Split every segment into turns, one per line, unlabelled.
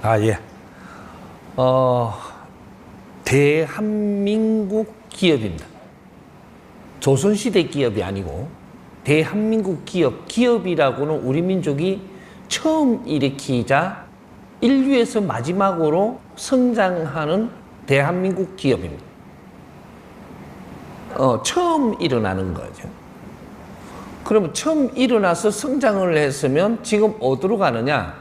예. 대한민국 기업입니다. 조선시대 기업이 아니고 대한민국 기업, 기업이라고는 우리 민족이 처음 일으키자 인류에서 마지막으로 성장하는 대한민국 기업입니다. 처음 일어나는 거죠. 그러면 처음 일어나서 성장을 했으면 지금 어디로 가느냐?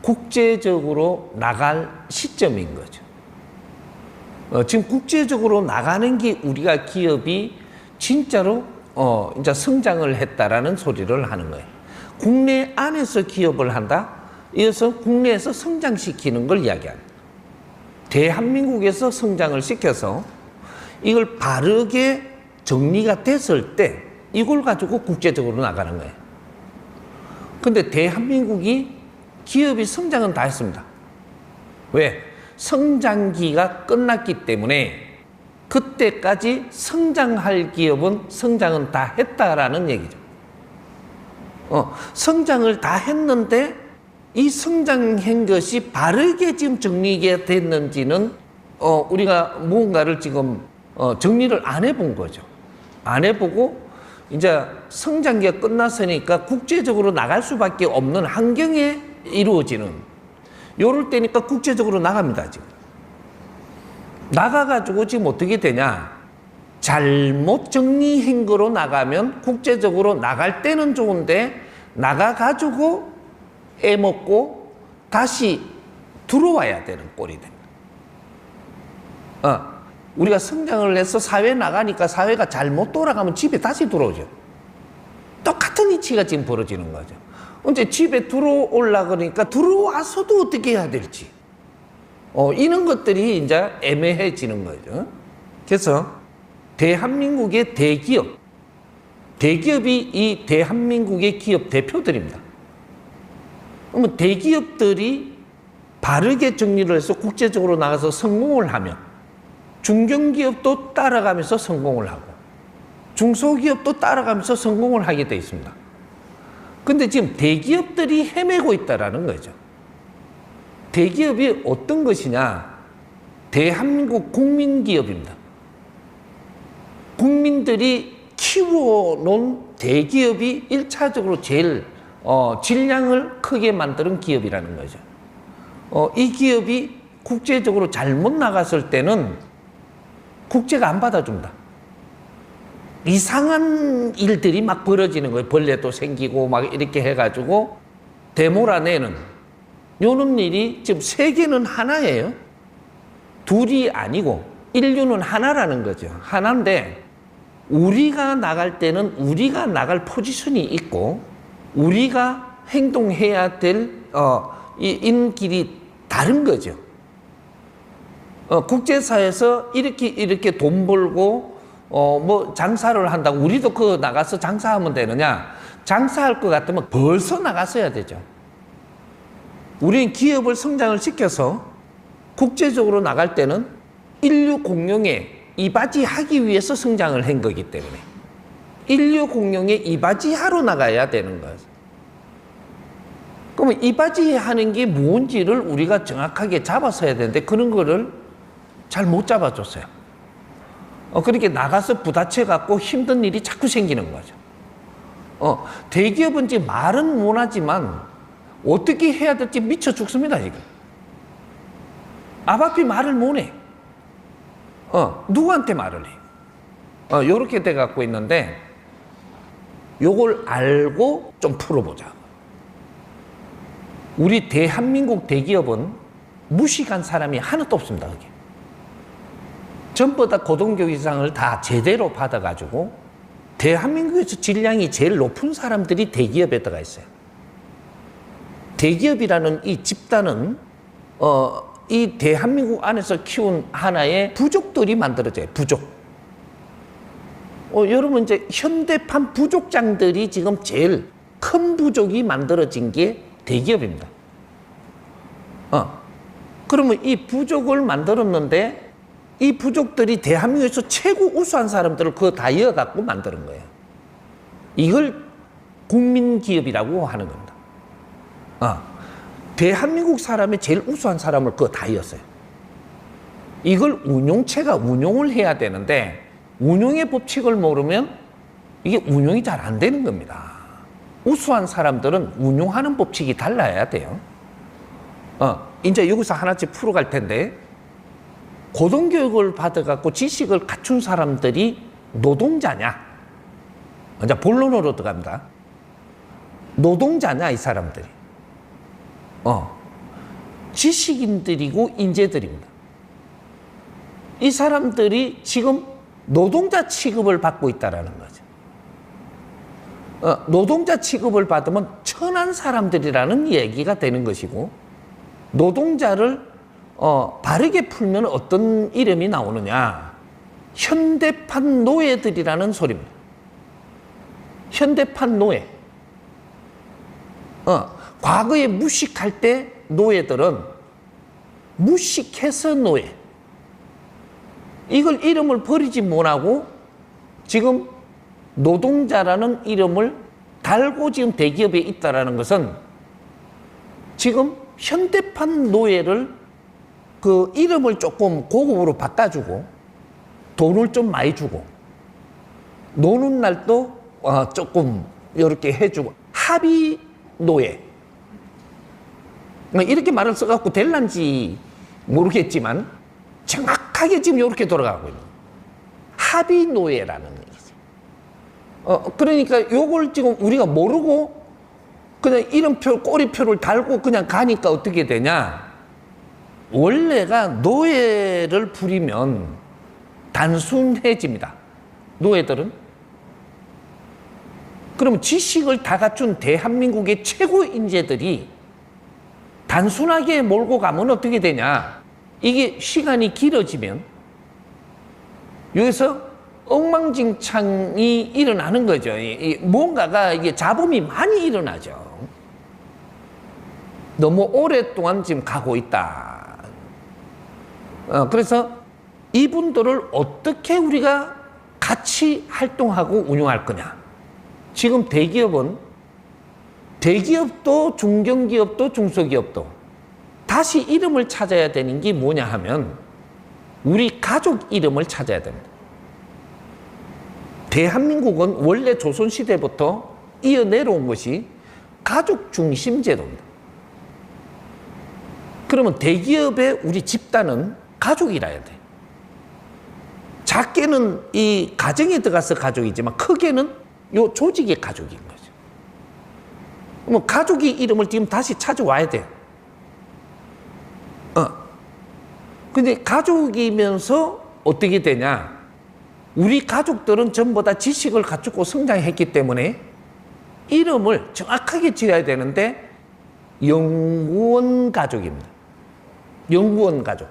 국제적으로 나갈 시점인 거죠. 지금 국제적으로 나가는 게 우리가 기업이 진짜로 이제 성장을 했다라는 소리를 하는 거예요. 국내 안에서 기업을 한다? 이어서 국내에서 성장시키는 걸 이야기합니다. 대한민국에서 성장을 시켜서 이걸 바르게 정리가 됐을 때 이걸 가지고 국제적으로 나가는 거예요. 근데 대한민국이 기업이 성장은 다 했습니다. 왜? 성장기가 끝났기 때문에 그때까지 성장할 기업은 성장은 다 했다라는 얘기죠. 성장을 다 했는데 이 성장한 것이 바르게 지금 정리가 됐는지는 우리가 무언가를 지금 정리를 안 해본 거죠. 안 해보고 이제 성장기가 끝났으니까 국제적으로 나갈 수밖에 없는 환경에 이루어지는 요럴 때니까 국제적으로 나갑니다. 지금 나가가지고 지금 어떻게 되냐, 잘못 정리한 거로 나가면 국제적으로 나갈 때는 좋은데 나가가지고 애먹고 다시 들어와야 되는 꼴이 됩니다. 우리가 성장을 해서 사회에 나가니까 사회가 잘못 돌아가면 집에 다시 들어오죠. 똑같은 이치가 지금 벌어지는 거죠. 언제 집에 들어오려고 그러니까 들어와서도 어떻게 해야 될지. 이런 것들이 이제 애매해지는 거죠. 그래서 대한민국의 대기업이 이 대한민국의 기업 대표들입니다. 그러면 대기업들이 바르게 정리를 해서 국제적으로 나가서 성공을 하면 중견기업도 따라가면서 성공을 하고 중소기업도 따라가면서 성공을 하게 돼 있습니다. 근데 지금 대기업들이 헤매고 있다라는 거죠. 대기업이 어떤 것이냐? 대한민국 국민기업입니다. 국민들이 키워놓은 대기업이 1차적으로 제일 질량을 크게 만드는 기업이라는 거죠. 이 기업이 국제적으로 잘못 나갔을 때는 국제가 안 받아준다. 이상한 일들이 막 벌어지는 거예요. 벌레도 생기고 막 이렇게 해가지고 되몰아내는 요런 일이 지금 세계는 하나예요. 둘이 아니고 인류는 하나라는 거죠. 하나인데 우리가 나갈 때는 우리가 나갈 포지션이 있고 우리가 행동해야 될 이 길이 다른 거죠. 국제사회에서 이렇게 돈 벌고 뭐 장사를 한다고 우리도 그거 나가서 장사하면 되느냐? 장사할 것 같으면 벌써 나갔어야 되죠. 우리는 기업을 성장을 시켜서 국제적으로 나갈 때는 인류 공룡에 이바지하기 위해서 성장을 한 거기 때문에 인류 공룡에 이바지하러 나가야 되는 거예요. 그러면 이바지하는 게 뭔지를 우리가 정확하게 잡아서 해야 되는데 그런 거를 잘 못 잡아줬어요. 그렇게 나가서 부딪혀 갖고 힘든 일이 자꾸 생기는 거죠. 대기업은 이제 말은 못하지만 어떻게 해야 될지 미쳐 죽습니다, 지금. 앞앞이 말을 못해. 누구한테 말을 해? 요렇게 돼 갖고 있는데 요걸 알고 좀 풀어보자. 우리 대한민국 대기업은 무식한 사람이 하나도 없습니다, 그게. 전부 다 고등교육 이상을 다 제대로 받아가지고 대한민국에서 질량이 제일 높은 사람들이 대기업에 들어가 있어요. 대기업이라는 이 집단은 이 대한민국 안에서 키운 하나의 부족들이 만들어져요. 부족. 여러분 이제 현대판 부족장들이 지금 제일 큰 부족이 만들어진 게 대기업입니다. 그러면 이 부족을 만들었는데 이 부족들이 대한민국에서 최고 우수한 사람들을 그거 다 이어갖고 만드는 거예요. 이걸 국민기업이라고 하는 겁니다. 대한민국 사람의 제일 우수한 사람을 그거 다 이었어요. 이걸 운용체가 운용을 해야 되는데 운용의 법칙을 모르면 이게 운용이 잘 안 되는 겁니다. 우수한 사람들은 운용하는 법칙이 달라야 돼요. 이제 여기서 하나씩 풀어갈 텐데, 고등교육을 받아갖고 지식을 갖춘 사람들이 노동자냐? 이제 본론으로 들어갑니다. 노동자냐, 이 사람들이? 지식인들이고 인재들입니다. 이 사람들이 지금 노동자 취급을 받고 있다는 거죠. 노동자 취급을 받으면 천한 사람들이라는 얘기가 되는 것이고, 노동자를 바르게 풀면 어떤 이름이 나오느냐? 현대판 노예들이라는 소리입니다. 현대판 노예. 과거에 무식할 때 노예들은 무식해서 노예. 이걸 이름을 버리지 못하고 지금 노동자라는 이름을 달고 지금 대기업에 있다는 것은 지금 현대판 노예를 그 이름을 조금 고급으로 바꿔주고 돈을 좀 많이 주고 노는 날도 조금 이렇게 해주고 합의 노예 이렇게 말을 써갖고 될란지 모르겠지만 정확하게 지금 이렇게 돌아가고 있는 합의 노예라는 얘기죠. 그러니까 요걸 지금 우리가 모르고 그냥 이름표 꼬리표를 달고 그냥 가니까 어떻게 되냐? 원래가 노예를 부리면 단순해집니다. 노예들은. 그러면 지식을 다 갖춘 대한민국의 최고 인재들이 단순하게 몰고 가면 어떻게 되냐? 이게 시간이 길어지면 여기서 엉망진창이 일어나는 거죠. 뭔가가 이게 잡음이 많이 일어나죠. 너무 오랫동안 지금 가고 있다. 그래서 이분들을 어떻게 우리가 같이 활동하고 운영할 거냐. 지금 대기업도 중견기업도 중소기업도 다시 이름을 찾아야 되는 게 뭐냐 하면 우리 가족 이름을 찾아야 됩니다. 대한민국은 원래 조선시대부터 이어내려온 것이 가족 중심 제도입니다. 그러면 대기업의 우리 집단은 가족이라야 돼. 작게는 이 가정에 들어가서 가족이지만 크게는 요 조직의 가족인 거죠. 뭐 가족이 이름을 지금 다시 찾아와야 돼요. 근데 가족이면서 어떻게 되냐? 우리 가족들은 전부 다 지식을 갖추고 성장했기 때문에 이름을 정확하게 지어야 되는데 연구원 가족입니다. 연구원 가족.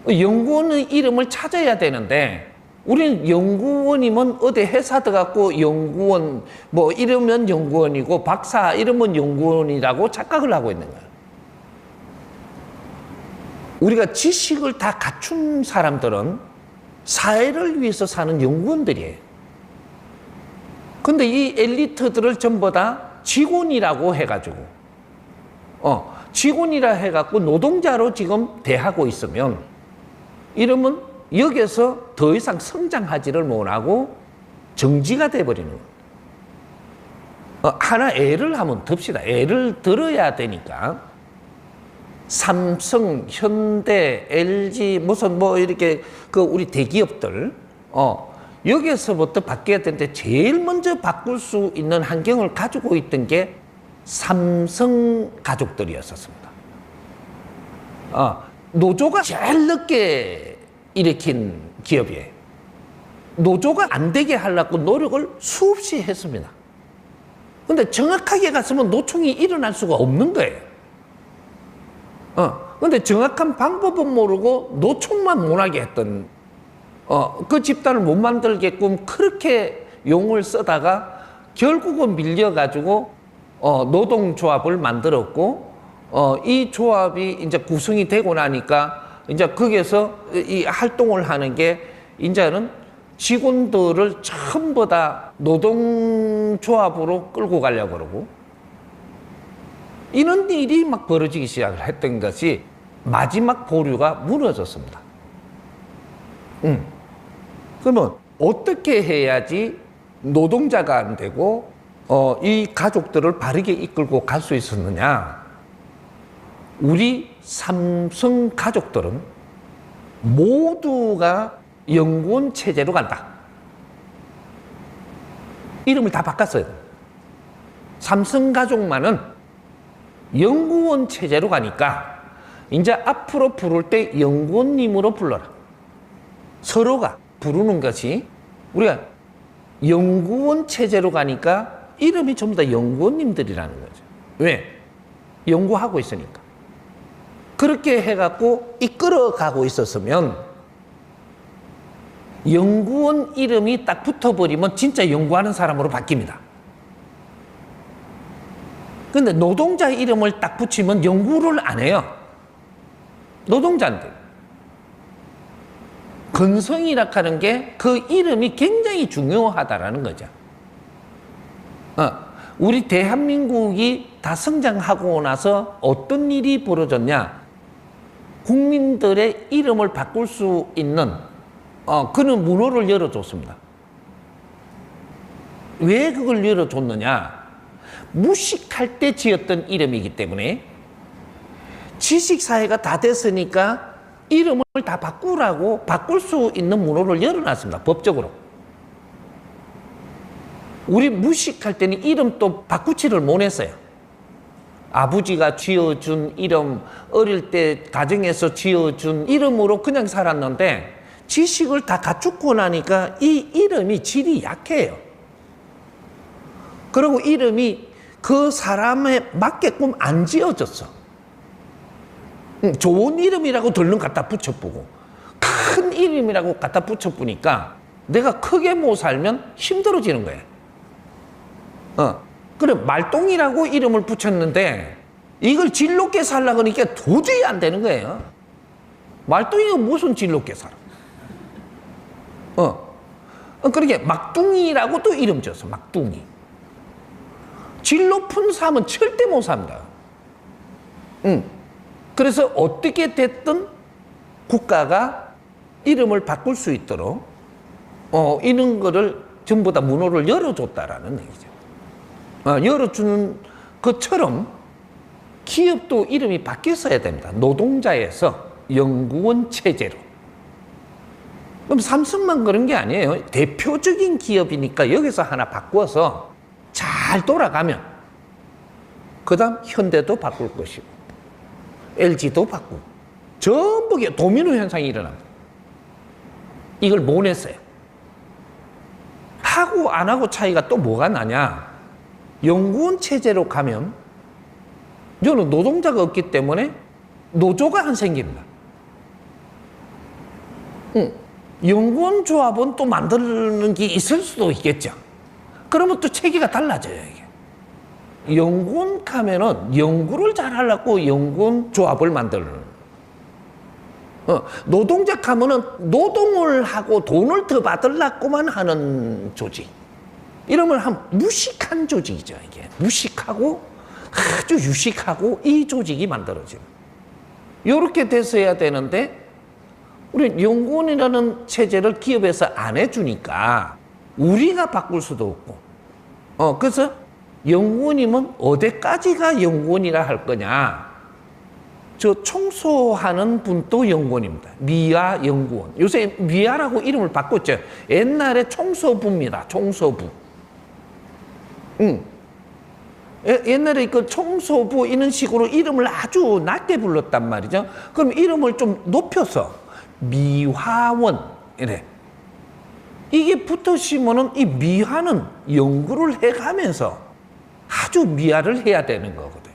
연구원의 이름을 찾아야 되는데 우리는 연구원이면 어디 회사 들어가고 연구원 뭐 이러면 연구원이고 박사 이러면 연구원이라고 착각을 하고 있는 거예요. 우리가 지식을 다 갖춘 사람들은 사회를 위해서 사는 연구원들이에요. 근데 이 엘리트들을 전부 다 직원이라고 해가지고 직원이라 해갖고 노동자로 지금 대하고 있으면 이러면 여기서 더 이상 성장하지를 못하고 정지가 돼버리는 거예요. 하나 예를 한번 듭시다. 예를 들어야 되니까 삼성, 현대, LG 무슨 뭐 이렇게 그 우리 대기업들 여기서부터 바뀌어야 되는데 제일 먼저 바꿀 수 있는 환경을 가지고 있던 게 삼성 가족들이었었습니다. 노조가 제일 늦게 일으킨 기업이에요. 노조가 안 되게 하려고 노력을 수없이 했습니다. 근데 정확하게 갔으면 노총이 일어날 수가 없는 거예요. 근데 정확한 방법은 모르고 노총만 못하게 했던 그 집단을 못 만들게끔 그렇게 용을 쓰다가 결국은 밀려가지고 노동조합을 만들었고 이 조합이 이제 구성이 되고 나니까 이제 거기에서 이 활동을 하는 게 이제는 직원들을 전부 다 노동조합으로 끌고 가려고 그러고 이런 일이 막 벌어지기 시작을 했던 것이 마지막 보류가 무너졌습니다. 그러면 어떻게 해야지 노동자가 안 되고 이 가족들을 바르게 이끌고 갈 수 있었느냐? 우리 삼성 가족들은 모두가 연구원 체제로 간다. 이름을 다 바꿨어요. 삼성 가족만은 연구원 체제로 가니까 이제 앞으로 부를 때 연구원님으로 불러라. 서로가 부르는 것이 우리가 연구원 체제로 가니까 이름이 전부 다 연구원님들이라는 거죠. 왜? 연구하고 있으니까. 그렇게 해갖고 이끌어가고 있었으면 연구원 이름이 딱 붙어버리면 진짜 연구하는 사람으로 바뀝니다. 근데 노동자 이름을 딱 붙이면 연구를 안 해요. 노동자인데. 근성이라 하는 게 그 이름이 굉장히 중요하다라는 거죠. 우리 대한민국이 다 성장하고 나서 어떤 일이 벌어졌냐? 국민들의 이름을 바꿀 수 있는 그런 문호를 열어줬습니다. 왜 그걸 열어줬느냐? 무식할 때 지었던 이름이기 때문에 지식사회가 다 됐으니까 이름을 다 바꾸라고 바꿀 수 있는 문호를 열어놨습니다. 법적으로. 우리 무식할 때는 이름 또 바꾸지를 못했어요. 아버지가 지어준 이름, 어릴 때 가정에서 지어준 이름으로 그냥 살았는데 지식을 다 갖추고 나니까 이 이름이 질이 약해요. 그리고 이름이 그 사람에 맞게끔 안 지어졌어. 좋은 이름이라고 덜렁 갖다 붙여보고 큰 이름이라고 갖다 붙여보니까 내가 크게 못 살면 힘들어지는 거예요. 그래 말똥이라고 이름을 붙였는데 이걸 질 높게 살려고 하니까 도저히 안 되는 거예요. 말똥이가 무슨 질 높게 살아? 그러게 막둥이라고 또 이름 지었어. 막둥이. 질 높은 삶은 절대 못 삽니다. 그래서 어떻게 됐든 국가가 이름을 바꿀 수 있도록 이런 거를 전부 다 문호를 열어줬다라는 얘기죠. 열어주는 것처럼 기업도 이름이 바뀌었어야 됩니다. 노동자에서 연구원 체제로. 그럼 삼성만 그런 게 아니에요. 대표적인 기업이니까 여기서 하나 바꾸어서 잘 돌아가면 그 다음 현대도 바꿀 것이고 LG도 바꾸고 전부 도미노 현상이 일어납니다. 이걸 못 했어요. 하고 안 하고 차이가 또 뭐가 나냐? 연구원 체제로 가면 저는 노동자가 없기 때문에 노조가 안 생깁니다. 연구원 조합은 또 만드는 게 있을 수도 있겠죠. 그러면 또 체계가 달라져요. 이게. 연구원 가면은 연구를 잘하려고 연구원 조합을 만드는. 노동자 가면은 노동을 하고 돈을 더 받으려고만 하는 조직. 이러면 한 무식한 조직이죠. 이게 무식하고 아주 유식하고 이 조직이 만들어져요. 이렇게 됐어야 되는데 우리 연구원이라는 체제를 기업에서 안 해주니까 우리가 바꿀 수도 없고. 그래서 연구원이면 어디까지가 연구원이라 할 거냐? 저 청소하는 분도 연구원입니다. 미화 연구원. 요새 미화라고 이름을 바꿨죠. 옛날에 청소부입니다. 청소부. 옛날에 그 청소부 이런 식으로 이름을 아주 낮게 불렀단 말이죠. 그럼 이름을 좀 높여서 미화원 이래. 이게 붙으시면은 이 미화는 연구를 해가면서 아주 미화를 해야 되는 거거든.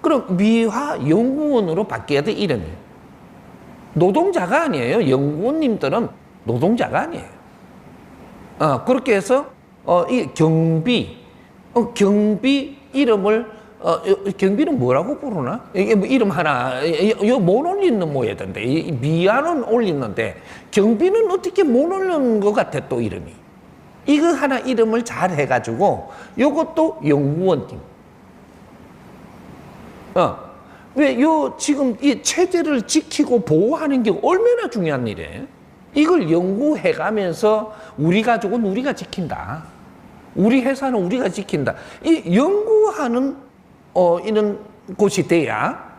그럼 미화 연구원으로 바뀌어야 돼, 이름이. 노동자가 아니에요. 연구원님들은 노동자가 아니에요. 그렇게 해서 이 경비, 경비 이름을 경비는 뭐라고 부르나? 이게 뭐 이름 하나 못 올리는 뭐 해야 되는데 미화는 올리는데 경비는 어떻게 못 올리는 것 같아 또 이름이. 이거 하나 이름을 잘 해가지고 요것도 연구원팀. 왜 지금 이 체제를 지키고 보호하는 게 얼마나 중요한 일이에요? 이걸 연구해 가면서 우리 가족은 우리가 지킨다. 우리 회사는 우리가 지킨다. 이 연구하는 이런 곳이 돼야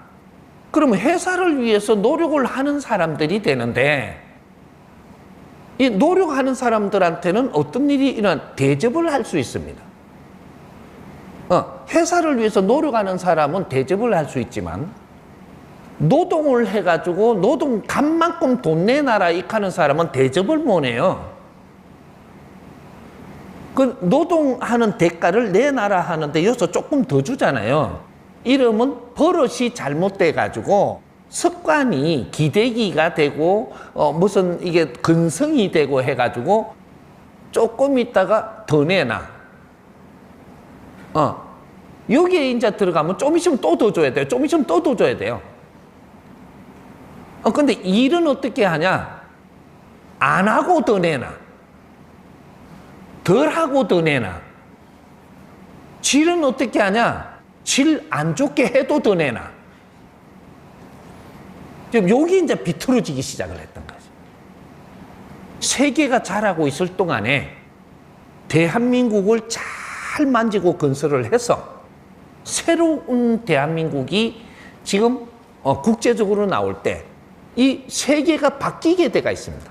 그러면 회사를 위해서 노력을 하는 사람들이 되는데 이 노력하는 사람들한테는 어떤 일이 일어난 대접을 할 수 있습니다. 회사를 위해서 노력하는 사람은 대접을 할 수 있지만 노동을 해가지고 노동 값만큼 돈 내놔라 이하는 사람은 대접을 못 해요. 그 노동하는 대가를 내놔라 하는데 여기서 조금 더 주잖아요. 이러면 버릇이 잘못돼가지고 습관이 기대기가 되고 무슨 이게 근성이 되고 해가지고 조금 있다가 더 내놔. 여기에 이제 들어가면 좀 있으면 또 더 줘야 돼요. 좀 있으면 또 더 줘야 돼요. 근데 일은 어떻게 하냐? 안 하고 더 내놔. 덜 하고 더 내놔. 질은 어떻게 하냐? 질 안 좋게 해도 더 내놔. 지금 여기 이제 비틀어지기 시작을 했던 거죠. 세계가 잘하고 있을 동안에 대한민국을 잘 만지고 건설을 해서 새로운 대한민국이 지금 국제적으로 나올 때 이 세계가 바뀌게 돼가 있습니다.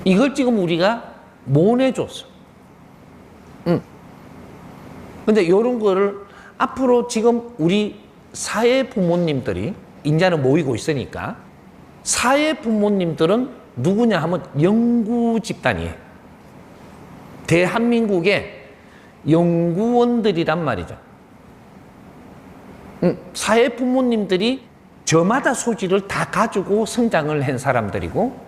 이걸 지금 우리가 못 해줬어. 근데 이런 거를 앞으로 지금 우리 사회 부모님들이 이제는 모이고 있으니까 사회 부모님들은 누구냐 하면 연구 집단이에요. 대한민국의 연구원들이란 말이죠. 사회 부모님들이 저마다 소질을 다 가지고 성장을 한 사람들이고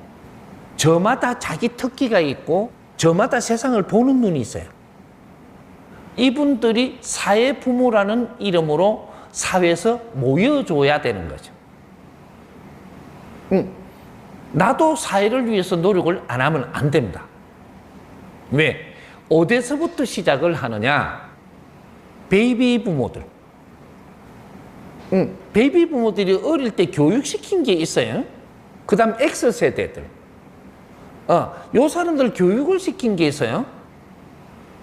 저마다 자기 특기가 있고 저마다 세상을 보는 눈이 있어요. 이분들이 사회 부모라는 이름으로 사회에서 모여줘야 되는 거죠. 나도 사회를 위해서 노력을 안 하면 안 됩니다. 왜? 어디서부터 시작을 하느냐? 베이비 부모들. 베이비 부모들이 어릴 때 교육시킨 게 있어요. 그 다음 X세대들. 요 사람들 교육을 시킨 게 있어요.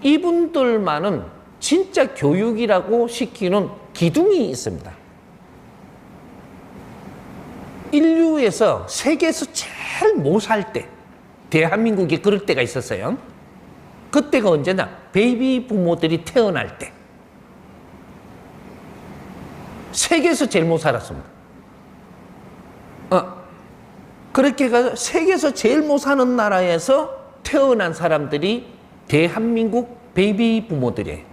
이분들만은 진짜 교육이라고 시키는 기둥이 있습니다. 인류에서 세계에서 제일 못 살 때, 대한민국이 그럴 때가 있었어요. 그때가 언제냐? 베이비 부모들이 태어날 때. 세계에서 제일 못 살았습니다. 그렇게 해서 세계에서 제일 못 사는 나라에서 태어난 사람들이 대한민국 베이비 부모들이에요.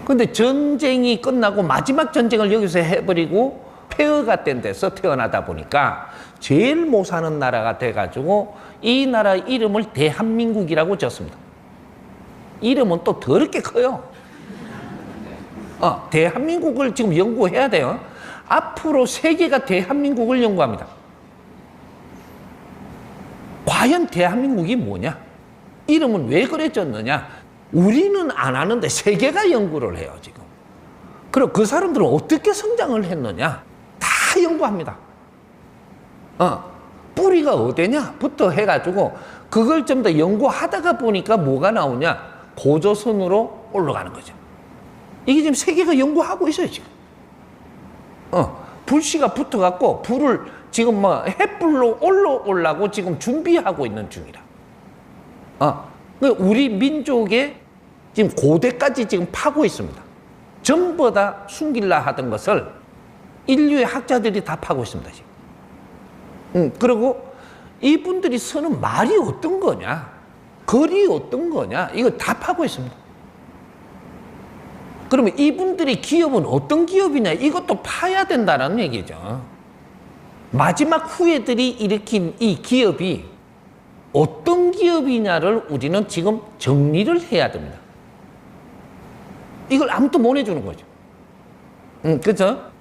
근데 전쟁이 끝나고 마지막 전쟁을 여기서 해버리고 폐허가 된 데서 태어나다 보니까 제일 못 사는 나라가 돼가지고 이 나라 이름을 대한민국이라고 지었습니다. 이름은 또 더럽게 커요. 대한민국을 지금 연구해야 돼요. 앞으로 세계가 대한민국을 연구합니다. 과연 대한민국이 뭐냐? 이름은 왜 그래 졌느냐? 우리는 안 하는데 세계가 연구를 해요, 지금. 그럼 그 사람들은 어떻게 성장을 했느냐? 다 연구합니다. 뿌리가 어디냐부터 해가지고 그걸 좀 더 연구하다가 보니까 뭐가 나오냐? 고조선으로 올라가는 거죠. 이게 지금 세계가 연구하고 있어요, 지금. 불씨가 붙어갖고 불을 지금 햇불로 올라오려고 지금 준비하고 있는 중이라. 우리 민족의 지금 고대까지 지금 파고 있습니다. 전부 다 숨길라 하던 것을 인류의 학자들이 다 파고 있습니다, 지금. 그리고 이분들이 쓰는 말이 어떤 거냐, 글이 어떤 거냐, 이거 다 파고 있습니다. 그러면 이분들의 기업은 어떤 기업이냐, 이것도 파야 된다는 얘기죠. 마지막 후예들이 일으킨 이 기업이 어떤 기업이냐를 우리는 지금 정리를 해야 됩니다. 이걸 아무도 못 해주는 거죠. 그렇죠?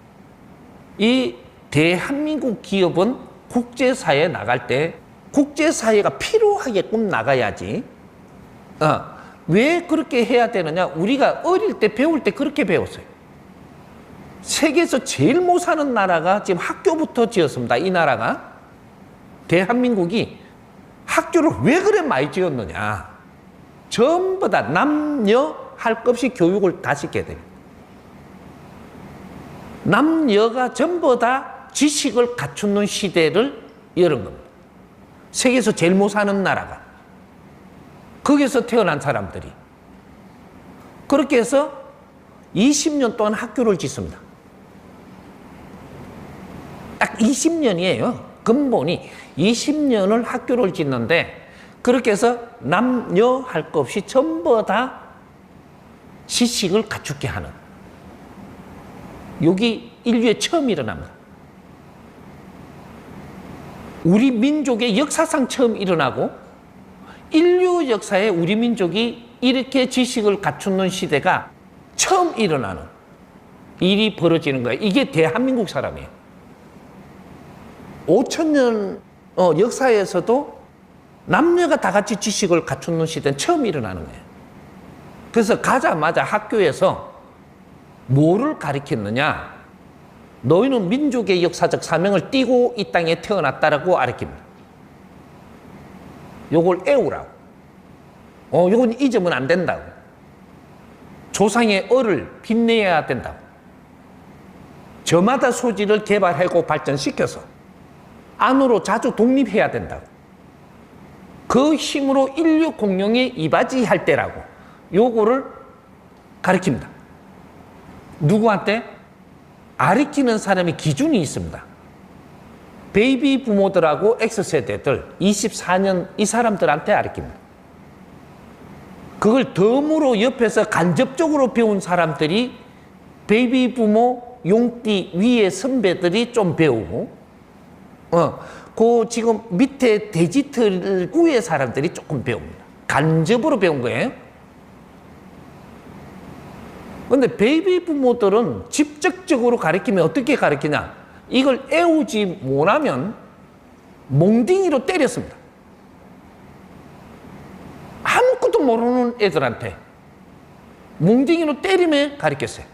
이 대한민국 기업은 국제사회에 나갈 때 국제사회가 필요하게끔 나가야지. 왜 그렇게 해야 되느냐? 우리가 어릴 때 배울 때 그렇게 배웠어요. 세계에서 제일 못 사는 나라가 지금 학교부터 지었습니다. 이 나라가. 대한민국이 학교를 왜 그래 많이 지었느냐? 전부 다 남녀 할 것 없이 교육을 다 시켜야 돼요. 남녀가 전부 다 지식을 갖추는 시대를 열은 겁니다. 세계에서 제일 못 사는 나라가. 거기서 태어난 사람들이. 그렇게 해서 20년 동안 학교를 짓습니다. 딱 20년이에요. 근본이 20년을 학교를 짓는데 그렇게 해서 남녀 할 것 없이 전부 다 지식을 갖추게 하는. 여기 인류에 처음 일어납니다. 우리 민족의 역사상 처음 일어나고 인류 역사에 우리 민족이 이렇게 지식을 갖추는 시대가 처음 일어나는 일이 벌어지는 거예요. 이게 대한민국 사람이에요. 5,000년 역사에서도 남녀가 다 같이 지식을 갖추는 시대는 처음 일어나는 거예요. 그래서 가자마자 학교에서 뭐를 가르쳤느냐? 너희는 민족의 역사적 사명을 띠고 이 땅에 태어났다라고 가르칩니다. 요걸 애우라고. 요건 잊으면 안 된다고. 조상의 얼을 빛내야 된다고. 저마다 소질을 개발하고 발전시켜서 안으로 자주 독립해야 된다고. 그 힘으로 인류 공룡에 이바지할 때라고 요거를 가르칩니다. 누구한테? 가르치는 사람의 기준이 있습니다. 베이비 부모들하고 X세대들 24년 이 사람들한테 가르칩니다. 그걸 덤으로 옆에서 간접적으로 배운 사람들이 베이비 부모 용띠 위에 선배들이 좀 배우고 그 지금 밑에 데지털 위에 사람들이 조금 배웁니다. 간접으로 배운 거예요. 근데 베이비 부모들은 직접적으로 가르치면 어떻게 가르치냐? 이걸 애우지 못하면 몽둥이로 때렸습니다. 아무것도 모르는 애들한테 몽둥이로 때리며 가르쳤어요.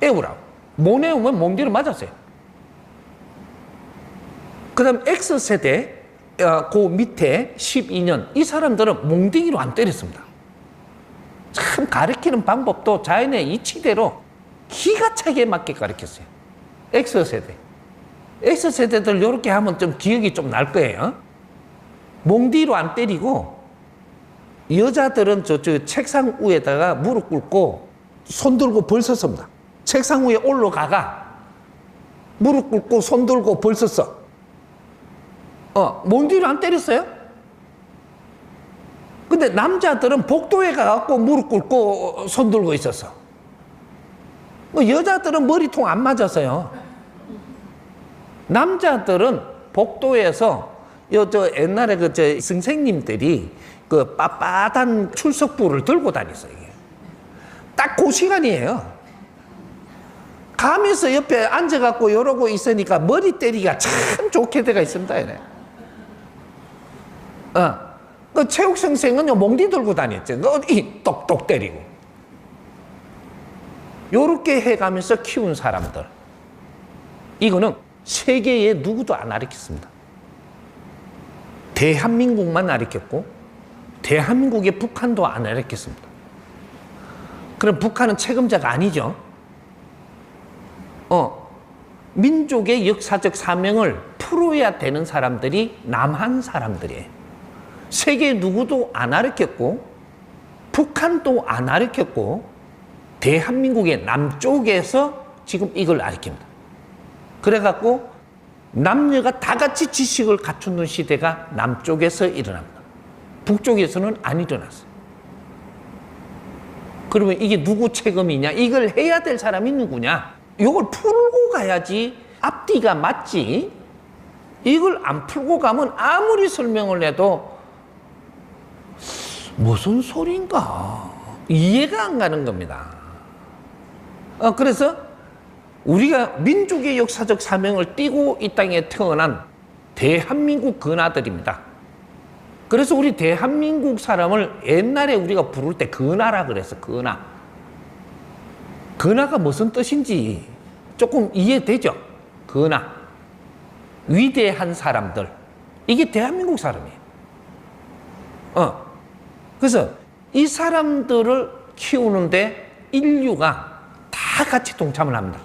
애우라고. 못 애우면 몽둥이로 맞았어요. 그 다음 X세대, 그 밑에 12년, 이 사람들은 몽둥이로 안 때렸습니다. 참 가르치는 방법도 자연의 이치대로 기가 차게 맞게 가르쳤어요. X세대. X세대들 이렇게 하면 좀 기억이 좀 날 거예요. 몽둥이로 안 때리고 여자들은 저 책상 위에다가 무릎 꿇고 손 들고 벌 섰습니다. 책상 위에 올라가가 무릎 꿇고 손 들고 벌 섰어. 몽둥이로 안 때렸어요? 근데 남자들은 복도에 가갖고 무릎 꿇고 손 들고 있었어. 여자들은 머리통 안 맞았어요. 남자들은 복도에서 옛날에 선생님들이 그 빳빳한 출석부를 들고 다녔어요. 딱 그 시간이에요. 가면서 옆에 앉아갖고 이러고 있으니까 머리 때리기가 참 좋게 돼가 있습니다. 이래. 그 체육 선생은 몽둥이 들고 다녔죠. 똑똑 때리고. 요렇게 해가면서 키운 사람들. 이거는 세계에 누구도 안 가르쳤습니다. 대한민국만 가르쳤고, 대한민국의 북한도 안 가르쳤습니다. 그럼 북한은 책임자가 아니죠. 민족의 역사적 사명을 풀어야 되는 사람들이 남한 사람들이에요. 세계 누구도 안 가르쳤고 북한도 안 가르쳤고 대한민국의 남쪽에서 지금 이걸 가르칩니다. 그래갖고 남녀가 다 같이 지식을 갖추는 시대가 남쪽에서 일어납니다. 북쪽에서는 안 일어났어요. 그러면 이게 누구 책임이냐? 이걸 해야 될 사람이 누구냐? 이걸 풀고 가야지 앞뒤가 맞지. 이걸 안 풀고 가면 아무리 설명을 해도 무슨 소린가 이해가 안 가는 겁니다. 그래서 우리가 민족의 역사적 사명을 띠고 이 땅에 태어난 대한민국 근아들입니다. 그래서 우리 대한민국 사람을 옛날에 우리가 부를 때 근하라 그랬어. 근하. 근하가 무슨 뜻인지 조금 이해되죠? 근하. 위대한 사람들. 이게 대한민국 사람이에요. 그래서 이 사람들을 키우는데 인류가 다 같이 동참을 합니다.